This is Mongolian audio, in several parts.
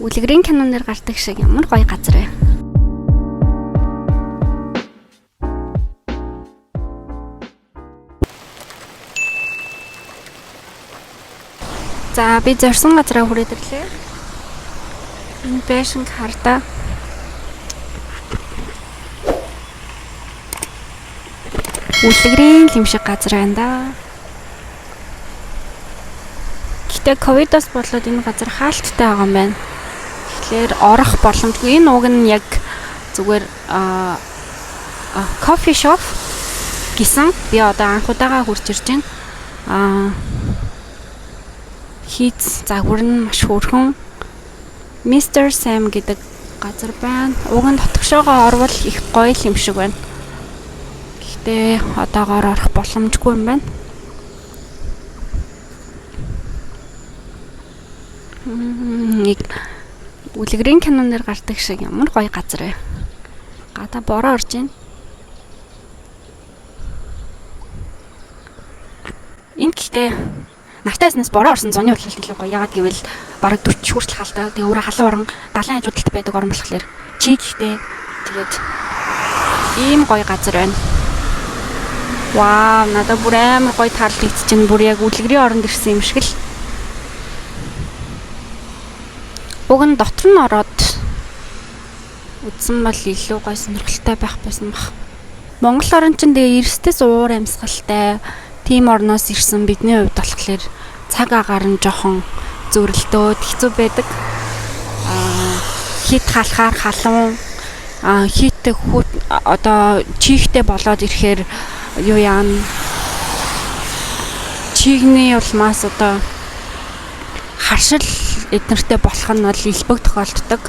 Үлгэрийн киноноор гардаг шиг ямар гоё газар вэ? За би зорьсон газараа хүрээд ирлээ. Энэ байшинг хардаа. Үлгэрийн юм шиг газар байна да. Гэтэ ковидос болоод энэ газар хаалттай байгаа юм байна. Тэгэхээр орох боломжгүй. Энэ уг нь яг зүгээр кофе шоп гэсэн. Би одоо анх удаага хурж ирж байна. Хийц загвар нь маш хөөрхөн. Mr. Sam гэдэг газар байна. Уг нь дотгошоогоо орвол их гоё юм шиг байна. Гэхдээ одоогоор орох боломжгүй юм байна. Нэг үлгэрийн киноноор гардаг шиг ямар гоё газар вэ? Гадаа бороо орж байна. Энэ гэхдээ Нартайснаас бороо орсон зуны худлалт илүү гоё. Ягаад гэвэл бараг 40 хүртэл хаалтаа. Тэгээ өөрөө халуун орон далайн хажуудалд байдаг орон болохоор чи гэхдээ тэгээд ийм гоё газар байна. Вау, надад бүр амар гоё таалагдчихэж байна. Бүр яг үлгэрийн оронд ирсэн юм шиг л. Уг нь дотор нь ороод үзсэн бол илүү гоё сонирхолтой байх байсан баг. Монгол орн чинь тэгээ эрсдэс уур амьсгалтай тийм орноос ирсэн бидний хувьд болохоор цаг агаар нь жоохон зөрөлдөөд хэцүү байдаг. Хит халахаар халуун хит хүүт одоо чихтэй болоод ирэхээр юу яана чихний улмаас одоо харшил эднэртэй болох нь бол илбэг тохиолддог.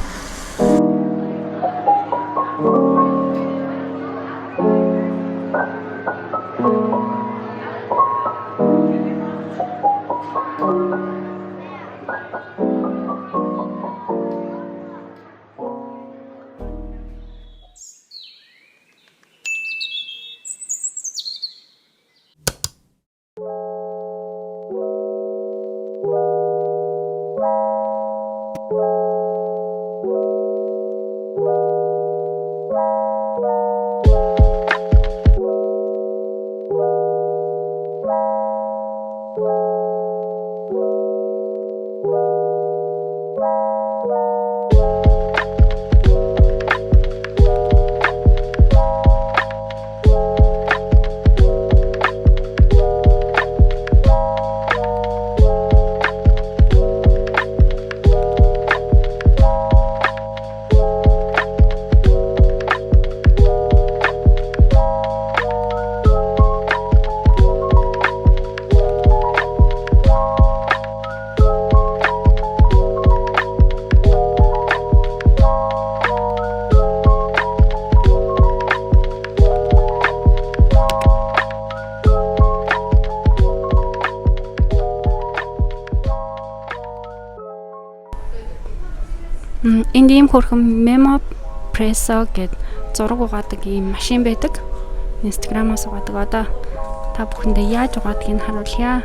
Энд ийм хөрхөн Memo Presso гэд зураг угаадаг ийм машин байдаг. Instagram-аас угаадаг. Одоо та бүхэндээ яаж угаадгийг харуулъя.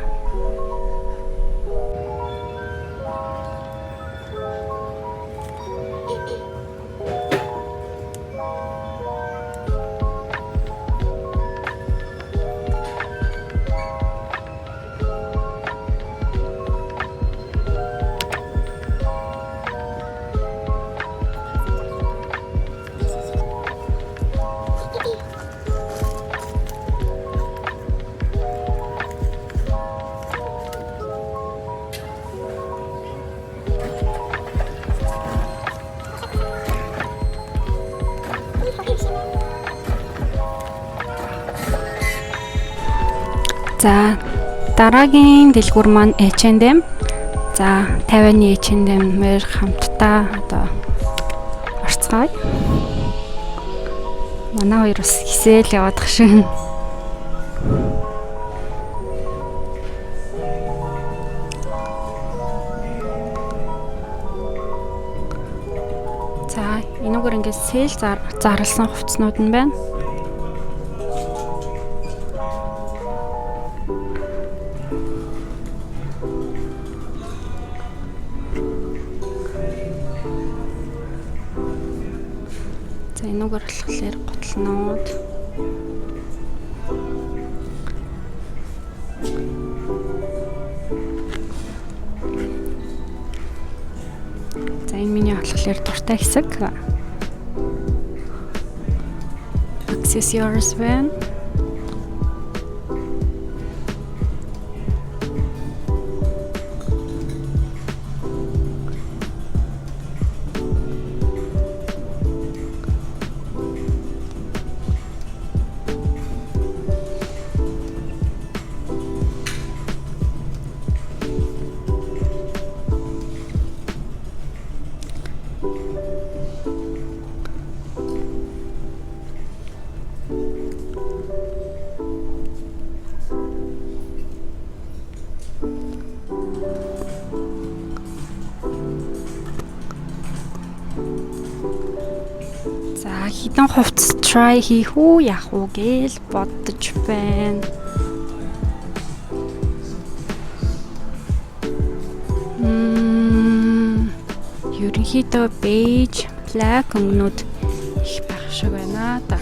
За дараагийн дэлгүүр маань H&M. За 50-ны H&M-ээр хамтдаа одоо орцгоё. Манай хоёр бас хисээл яваадах шиг. За энэгээр ингээд сэл зарласан хувцснууд нь байна. За энүүгээр болохоор готлнууд. За энэ миний болохоор дуртай хэсэг. Accessories байна. За хідэн хувцас try хийх үү яах уу гэж бодож байна. Ерөнхийдөө beige, black өнгөнүүд их байх шиг байна да.